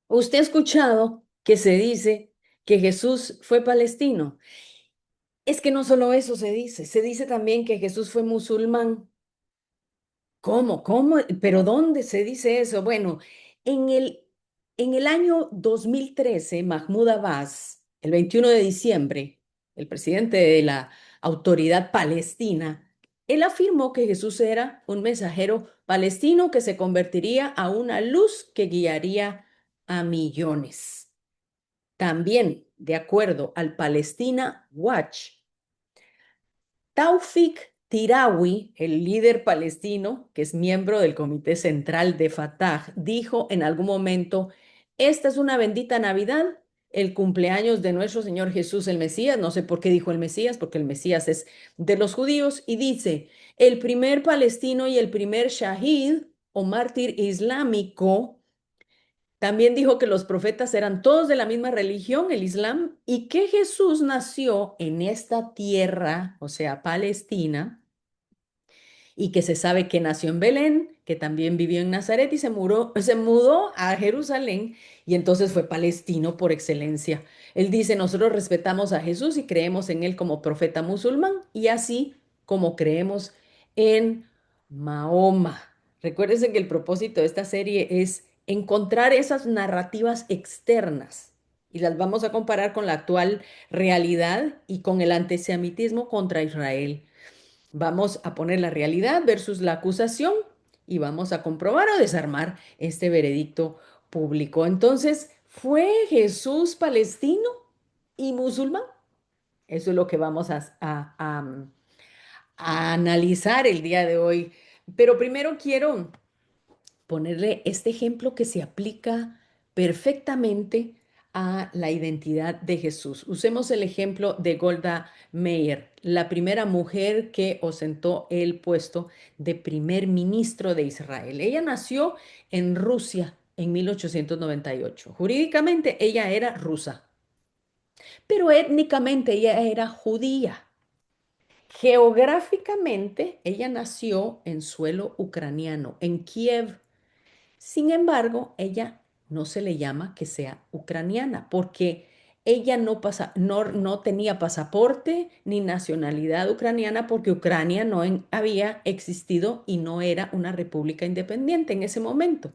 ¿Usted ha escuchado que se dice que Jesús fue palestino? Es que no solo eso se dice también que Jesús fue musulmán. ¿Cómo? ¿Cómo? ¿Pero dónde se dice eso? Bueno, en el año 2013, Mahmoud Abbas, el 21 de diciembre, el presidente de la Autoridad Palestina, él afirmó que Jesús era un mensajero palestino que se convertiría a una luz que guiaría a millones. También, de acuerdo al Palestina Watch, Taufik Tirawi, el líder palestino, que es miembro del Comité Central de Fatah, dijo en algún momento, esta es una bendita Navidad, el cumpleaños de nuestro Señor Jesús el Mesías. No sé por qué dijo el Mesías, porque el Mesías es de los judíos, y dice, el primer palestino y el primer shahid o mártir islámico. También dijo que los profetas eran todos de la misma religión, el Islam, y que Jesús nació en esta tierra, o sea, Palestina, y que se sabe que nació en Belén, que también vivió en Nazaret y se mudó a Jerusalén y entonces fue palestino por excelencia. Él dice, nosotros respetamos a Jesús y creemos en él como profeta musulmán y así como creemos en Mahoma. Recuérdense que el propósito de esta serie es encontrar esas narrativas externas y las vamos a comparar con la actual realidad y con el antisemitismo contra Israel. Vamos a poner la realidad versus la acusación y vamos a comprobar o desarmar este veredicto público. Entonces, ¿fue Jesús palestino y musulmán? Eso es lo que vamos a analizar el día de hoy. Pero primero quiero ponerle este ejemplo que se aplica perfectamente a la identidad de Jesús. Usemos el ejemplo de Golda Meir, la primera mujer que ostentó el puesto de primer ministro de Israel. Ella nació en Rusia en 1898. Jurídicamente ella era rusa, pero étnicamente ella era judía. Geográficamente ella nació en suelo ucraniano, en Kiev. Sin embargo, ella no se le llama que sea ucraniana porque ella no tenía pasaporte ni nacionalidad ucraniana porque Ucrania no había existido y no era una república independiente en ese momento.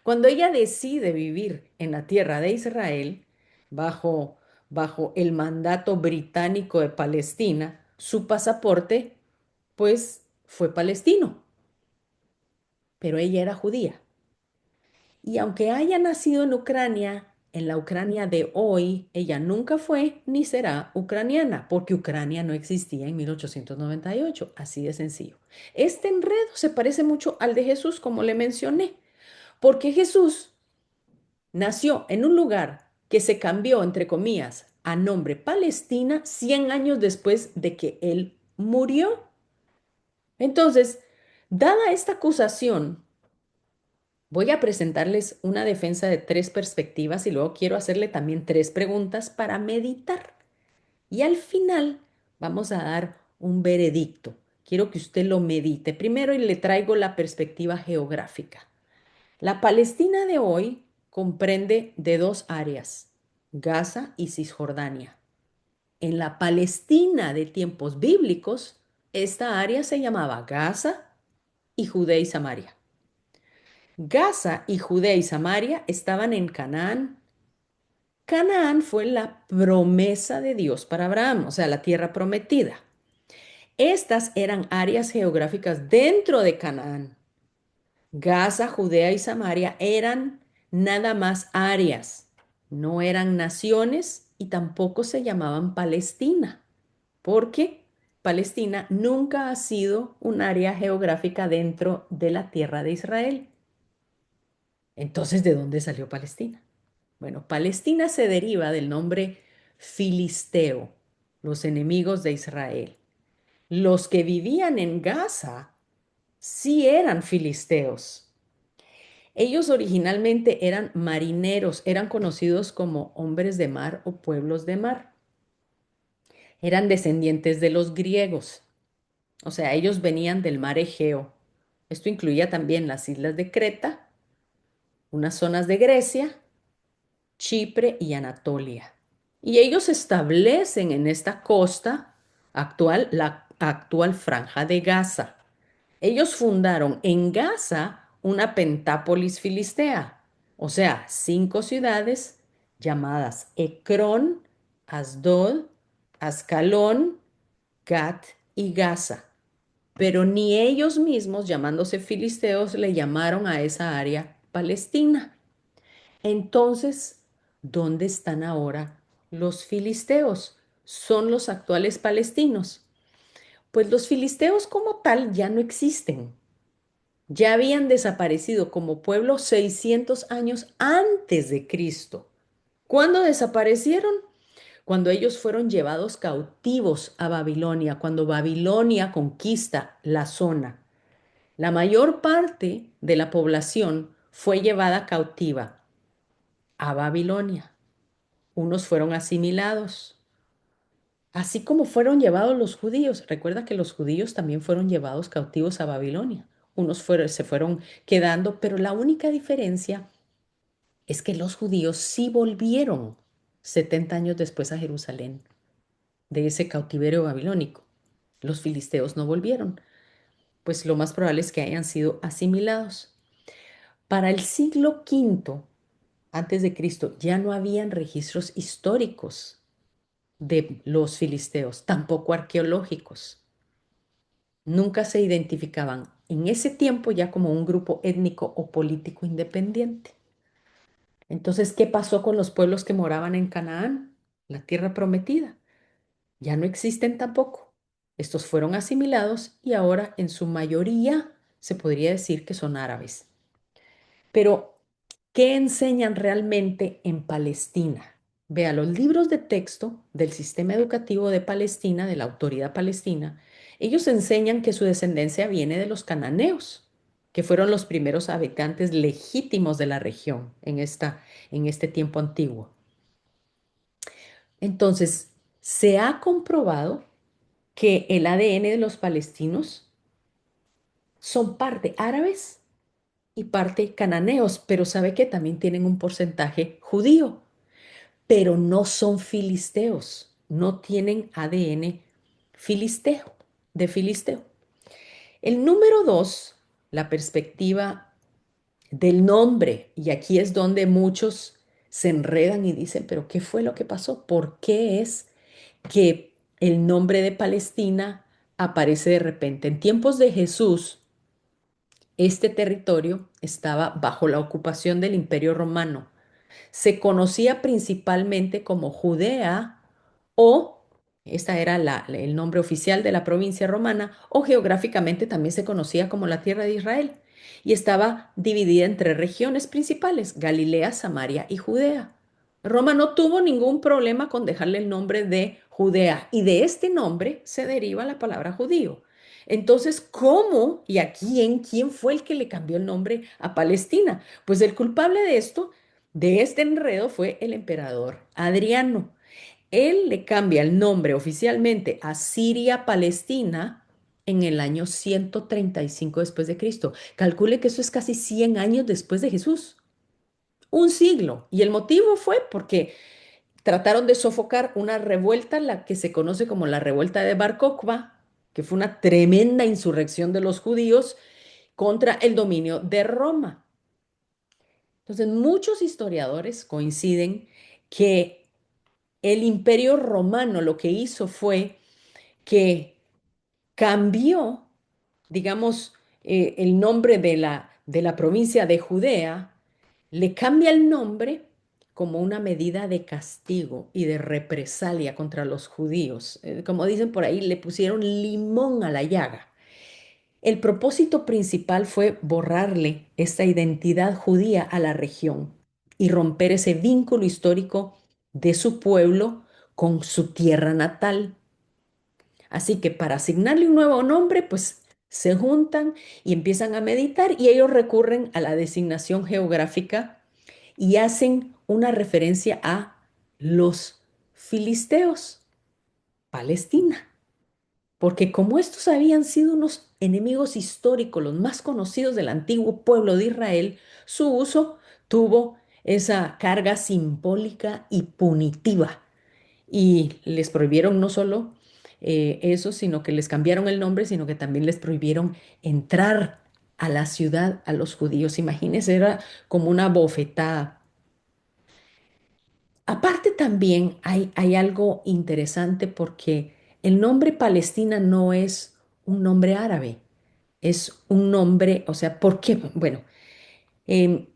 Cuando ella decide vivir en la tierra de Israel, bajo, bajo el mandato británico de Palestina, su pasaporte pues fue palestino, pero ella era judía. Y aunque haya nacido en la Ucrania de hoy, ella nunca fue ni será ucraniana, porque Ucrania no existía en 1898, así de sencillo. Este enredo se parece mucho al de Jesús, como le mencioné, porque Jesús nació en un lugar que se cambió, entre comillas, a nombre Palestina 100 años después de que él murió. Entonces, dada esta acusación, voy a presentarles una defensa de tres perspectivas y luego quiero hacerle también tres preguntas para meditar. Y al final vamos a dar un veredicto. Quiero que usted lo medite primero y le traigo la perspectiva geográfica. La Palestina de hoy comprende de dos áreas, Gaza y Cisjordania. En la Palestina de tiempos bíblicos, esta área se llamaba Gaza y Judea y Samaria. Gaza y Judea y Samaria estaban en Canaán. Canaán fue la promesa de Dios para Abraham, o sea, la tierra prometida. Estas eran áreas geográficas dentro de Canaán. Gaza, Judea y Samaria eran nada más áreas, no eran naciones y tampoco se llamaban Palestina, porque Palestina nunca ha sido un área geográfica dentro de la tierra de Israel. Entonces, ¿de dónde salió Palestina? Bueno, Palestina se deriva del nombre filisteo, los enemigos de Israel. Los que vivían en Gaza sí eran filisteos. Ellos originalmente eran marineros, eran conocidos como hombres de mar o pueblos de mar. Eran descendientes de los griegos, o sea, ellos venían del mar Egeo. Esto incluía también las islas de Creta, unas zonas de Grecia Chipre y Anatolia. Y ellos establecen en esta costa actual, la actual franja de Gaza. Ellos fundaron en Gaza una pentápolis filistea, o sea, 5 ciudades llamadas Ecrón, Asdod, Ascalón, Gat y Gaza. Pero ni ellos mismos, llamándose filisteos, le llamaron a esa área Palestina. Entonces, ¿dónde están ahora los filisteos? ¿Son los actuales palestinos? Pues los filisteos como tal ya no existen. Ya habían desaparecido como pueblo 600 años antes de Cristo. ¿Cuándo desaparecieron? Cuando ellos fueron llevados cautivos a Babilonia, cuando Babilonia conquista la zona. La mayor parte de la población fue llevada cautiva a Babilonia. Unos fueron asimilados, así como fueron llevados los judíos. Recuerda que los judíos también fueron llevados cautivos a Babilonia. Se fueron quedando, pero la única diferencia es que los judíos sí volvieron 70 años después a Jerusalén de ese cautiverio babilónico. Los filisteos no volvieron, pues lo más probable es que hayan sido asimilados. Para el siglo V antes de Cristo ya no habían registros históricos de los filisteos, tampoco arqueológicos. Nunca se identificaban en ese tiempo ya como un grupo étnico o político independiente. Entonces, ¿qué pasó con los pueblos que moraban en Canaán, la tierra prometida? Ya no existen tampoco. Estos fueron asimilados y ahora en su mayoría se podría decir que son árabes. Pero, ¿qué enseñan realmente en Palestina? Vea, los libros de texto del sistema educativo de Palestina, de la autoridad palestina, ellos enseñan que su descendencia viene de los cananeos, que fueron los primeros habitantes legítimos de la región en este tiempo antiguo. Entonces, se ha comprobado que el ADN de los palestinos son parte árabes y parte cananeos, pero sabe que también tienen un porcentaje judío, pero no son filisteos, no tienen ADN filisteo, de filisteo. El número dos, la perspectiva del nombre, y aquí es donde muchos se enredan y dicen, pero ¿qué fue lo que pasó? ¿Por qué es que el nombre de Palestina aparece de repente? En tiempos de Jesús, este territorio estaba bajo la ocupación del Imperio Romano. Se conocía principalmente como Judea o, esta era el nombre oficial de la provincia romana, o geográficamente también se conocía como la tierra de Israel, y estaba dividida en 3 regiones principales: Galilea, Samaria y Judea. Roma no tuvo ningún problema con dejarle el nombre de Judea, y de este nombre se deriva la palabra judío. Entonces, ¿cómo y a quién fue el que le cambió el nombre a Palestina? Pues el culpable de este enredo fue el emperador Adriano. Él le cambia el nombre oficialmente a Siria Palestina en el año 135 después de Cristo. Calcule que eso es casi 100 años después de Jesús. Un siglo. Y el motivo fue porque trataron de sofocar una revuelta, la que se conoce como la revuelta de Bar Kokhba, que fue una tremenda insurrección de los judíos contra el dominio de Roma. Entonces, muchos historiadores coinciden que el Imperio Romano lo que hizo fue que cambió, digamos, el nombre de la provincia de Judea, le cambia el nombre como una medida de castigo y de represalia contra los judíos. Como dicen por ahí, le pusieron limón a la llaga. El propósito principal fue borrarle esta identidad judía a la región y romper ese vínculo histórico de su pueblo con su tierra natal. Así que para asignarle un nuevo nombre, pues se juntan y empiezan a meditar, y ellos recurren a la designación geográfica y hacen una referencia a los filisteos, Palestina. Porque como estos habían sido unos enemigos históricos, los más conocidos del antiguo pueblo de Israel, su uso tuvo esa carga simbólica y punitiva. Y les prohibieron no solo eso, sino que les cambiaron el nombre, sino que también les prohibieron entrar a la ciudad a los judíos. Imagínense, era como una bofetada. Aparte también hay algo interesante porque el nombre Palestina no es un nombre árabe, es un nombre, o sea, ¿por qué? Bueno, em,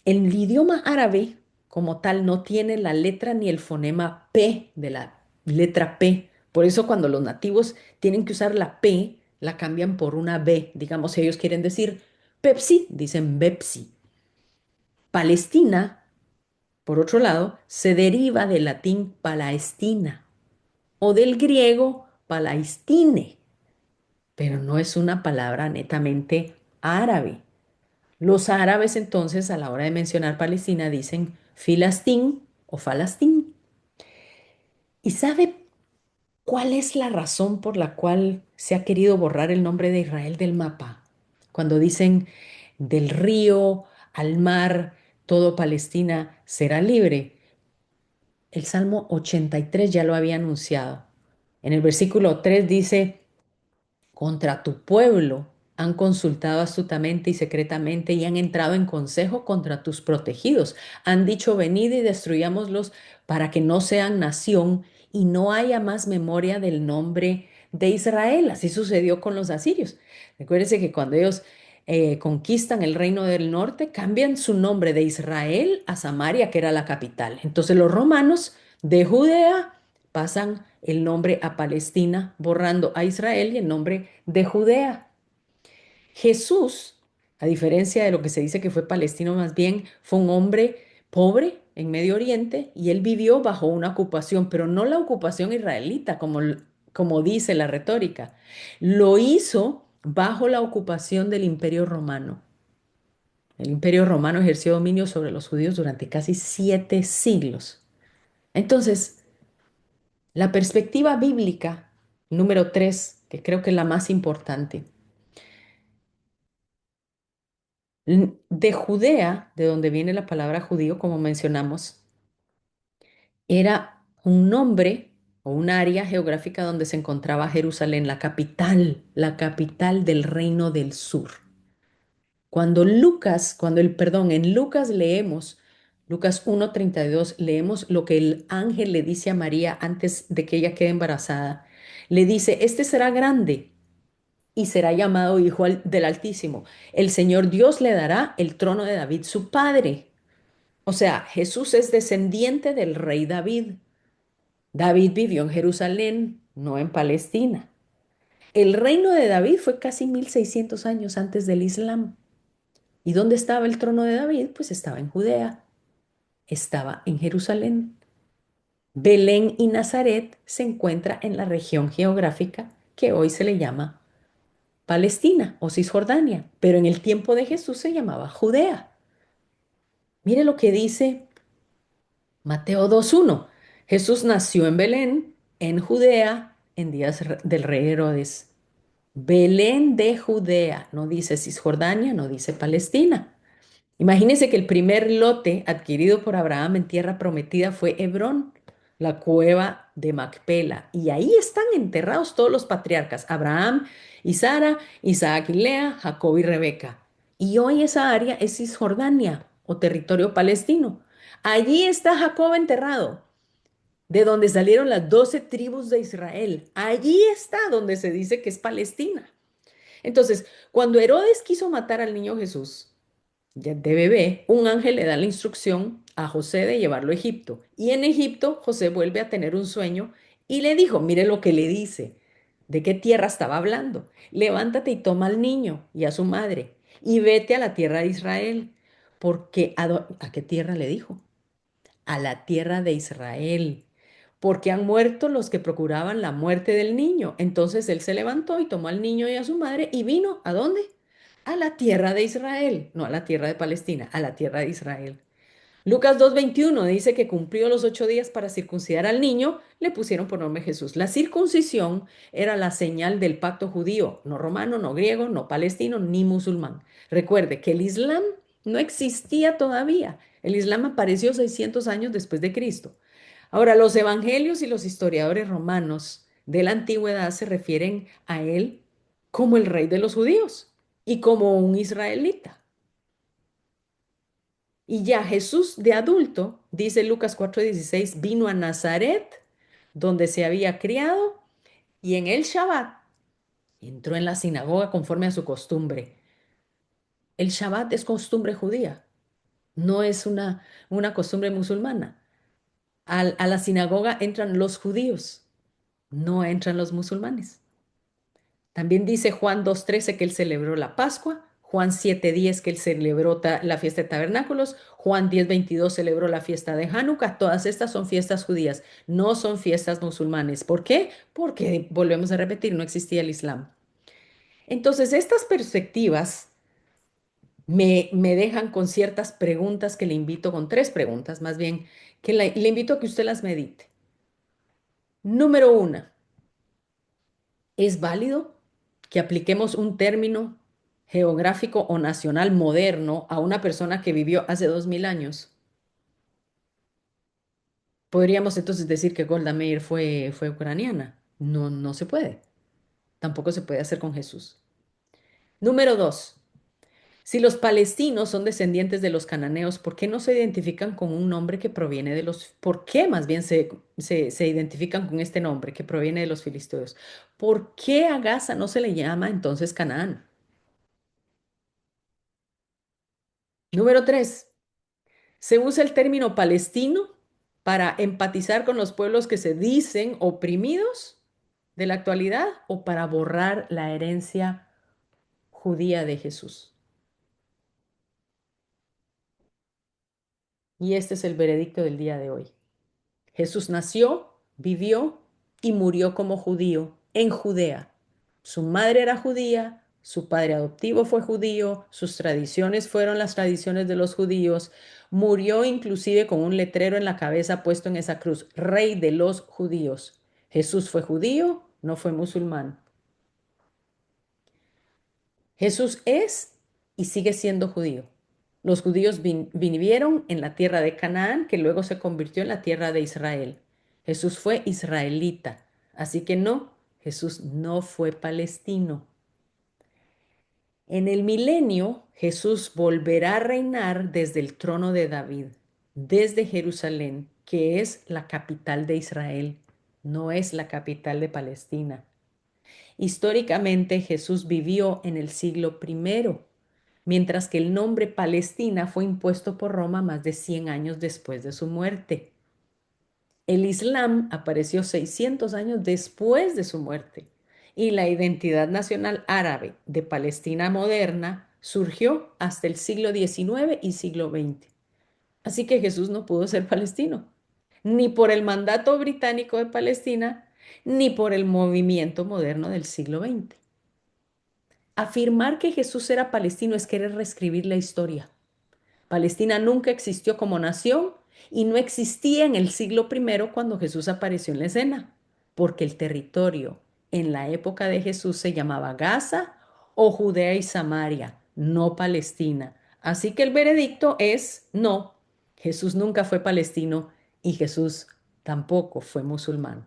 el idioma árabe como tal no tiene la letra ni el fonema P de la letra P. Por eso cuando los nativos tienen que usar la P, la cambian por una B. Digamos, si ellos quieren decir Pepsi, dicen Bepsi. Palestina, por otro lado, se deriva del latín Palaestina o del griego Palaistine, pero no es una palabra netamente árabe. Los árabes entonces a la hora de mencionar Palestina dicen Filastín o Falastín. ¿Y sabe cuál es la razón por la cual se ha querido borrar el nombre de Israel del mapa? Cuando dicen del río al mar, todo Palestina será libre. El Salmo 83 ya lo había anunciado. En el versículo 3 dice, contra tu pueblo han consultado astutamente y secretamente y han entrado en consejo contra tus protegidos. Han dicho, venid y destruyámoslos para que no sean nación y no haya más memoria del nombre de Israel. Así sucedió con los asirios. Recuérdense que cuando ellos conquistan el reino del norte, cambian su nombre de Israel a Samaria, que era la capital. Entonces los romanos de Judea pasan el nombre a Palestina, borrando a Israel y el nombre de Judea. Jesús, a diferencia de lo que se dice que fue palestino, más bien fue un hombre pobre en Medio Oriente y él vivió bajo una ocupación, pero no la ocupación israelita, como dice la retórica. Lo hizo bajo la ocupación del Imperio Romano. El Imperio Romano ejerció dominio sobre los judíos durante casi 7 siglos. Entonces, la perspectiva bíblica, número 3, que creo que es la más importante, de Judea, de donde viene la palabra judío, como mencionamos, era un nombre o un área geográfica donde se encontraba Jerusalén, la capital del reino del sur. En Lucas leemos, Lucas 1:32, leemos lo que el ángel le dice a María antes de que ella quede embarazada. Le dice, este será grande y será llamado Hijo del Altísimo. El Señor Dios le dará el trono de David, su padre. O sea, Jesús es descendiente del rey David. David vivió en Jerusalén, no en Palestina. El reino de David fue casi 1600 años antes del Islam. ¿Y dónde estaba el trono de David? Pues estaba en Judea, estaba en Jerusalén. Belén y Nazaret se encuentra en la región geográfica que hoy se le llama Palestina o Cisjordania, pero en el tiempo de Jesús se llamaba Judea. Mire lo que dice Mateo 2:1. Jesús nació en Belén, en Judea, en días del rey Herodes. Belén de Judea, no dice Cisjordania, no dice Palestina. Imagínense que el primer lote adquirido por Abraham en tierra prometida fue Hebrón, la cueva de Macpela. Y ahí están enterrados todos los patriarcas, Abraham y Sara, Isaac y Lea, Jacob y Rebeca. Y hoy esa área es Cisjordania o territorio palestino. Allí está Jacob enterrado, de donde salieron las 12 tribus de Israel. Allí está donde se dice que es Palestina. Entonces, cuando Herodes quiso matar al niño Jesús, ya de bebé, un ángel le da la instrucción a José de llevarlo a Egipto. Y en Egipto, José vuelve a tener un sueño y le dijo, mire lo que le dice, de qué tierra estaba hablando. Levántate y toma al niño y a su madre y vete a la tierra de Israel. Porque, ¿a qué tierra le dijo? A la tierra de Israel, porque han muerto los que procuraban la muerte del niño. Entonces él se levantó y tomó al niño y a su madre y vino, ¿a dónde? A la tierra de Israel, no a la tierra de Palestina, a la tierra de Israel. Lucas 2:21 dice que cumplió los 8 días para circuncidar al niño, le pusieron por nombre Jesús. La circuncisión era la señal del pacto judío, no romano, no griego, no palestino, ni musulmán. Recuerde que el Islam no existía todavía. El Islam apareció 600 años después de Cristo. Ahora, los evangelios y los historiadores romanos de la antigüedad se refieren a él como el rey de los judíos y como un israelita. Y ya Jesús de adulto, dice Lucas 4:16, vino a Nazaret, donde se había criado, y en el Shabbat entró en la sinagoga conforme a su costumbre. El Shabbat es costumbre judía, no es una costumbre musulmana. A la sinagoga entran los judíos, no entran los musulmanes. También dice Juan 2:13 que él celebró la Pascua, Juan 7:10 que él celebró la fiesta de tabernáculos, Juan 10:22 celebró la fiesta de Hanukkah. Todas estas son fiestas judías, no son fiestas musulmanes. ¿Por qué? Porque, volvemos a repetir, no existía el Islam. Entonces, estas perspectivas me dejan con ciertas preguntas que le invito, con tres preguntas más bien, que le invito a que usted las medite. Número una, ¿es válido que apliquemos un término geográfico o nacional moderno a una persona que vivió hace 2000 años? ¿Podríamos entonces decir que Golda Meir fue ucraniana? No, no se puede. Tampoco se puede hacer con Jesús. Número dos, si los palestinos son descendientes de los cananeos, ¿por qué no se identifican con un nombre que proviene de los... ¿Por qué más bien se identifican con este nombre que proviene de los filisteos? ¿Por qué a Gaza no se le llama entonces Canaán? Número tres, se usa el término palestino para empatizar con los pueblos que se dicen oprimidos de la actualidad o para borrar la herencia judía de Jesús. Y este es el veredicto del día de hoy. Jesús nació, vivió y murió como judío en Judea. Su madre era judía, su padre adoptivo fue judío, sus tradiciones fueron las tradiciones de los judíos. Murió inclusive con un letrero en la cabeza puesto en esa cruz, Rey de los judíos. Jesús fue judío, no fue musulmán. Jesús es y sigue siendo judío. Los judíos vinieron en la tierra de Canaán, que luego se convirtió en la tierra de Israel. Jesús fue israelita, así que no, Jesús no fue palestino. En el milenio, Jesús volverá a reinar desde el trono de David, desde Jerusalén, que es la capital de Israel, no es la capital de Palestina. Históricamente, Jesús vivió en el siglo I, mientras que el nombre Palestina fue impuesto por Roma más de 100 años después de su muerte. El Islam apareció 600 años después de su muerte y la identidad nacional árabe de Palestina moderna surgió hasta el siglo XIX y siglo XX. Así que Jesús no pudo ser palestino, ni por el mandato británico de Palestina, ni por el movimiento moderno del siglo XX. Afirmar que Jesús era palestino es querer reescribir la historia. Palestina nunca existió como nación y no existía en el siglo I cuando Jesús apareció en la escena, porque el territorio en la época de Jesús se llamaba Gaza o Judea y Samaria, no Palestina. Así que el veredicto es no, Jesús nunca fue palestino y Jesús tampoco fue musulmán.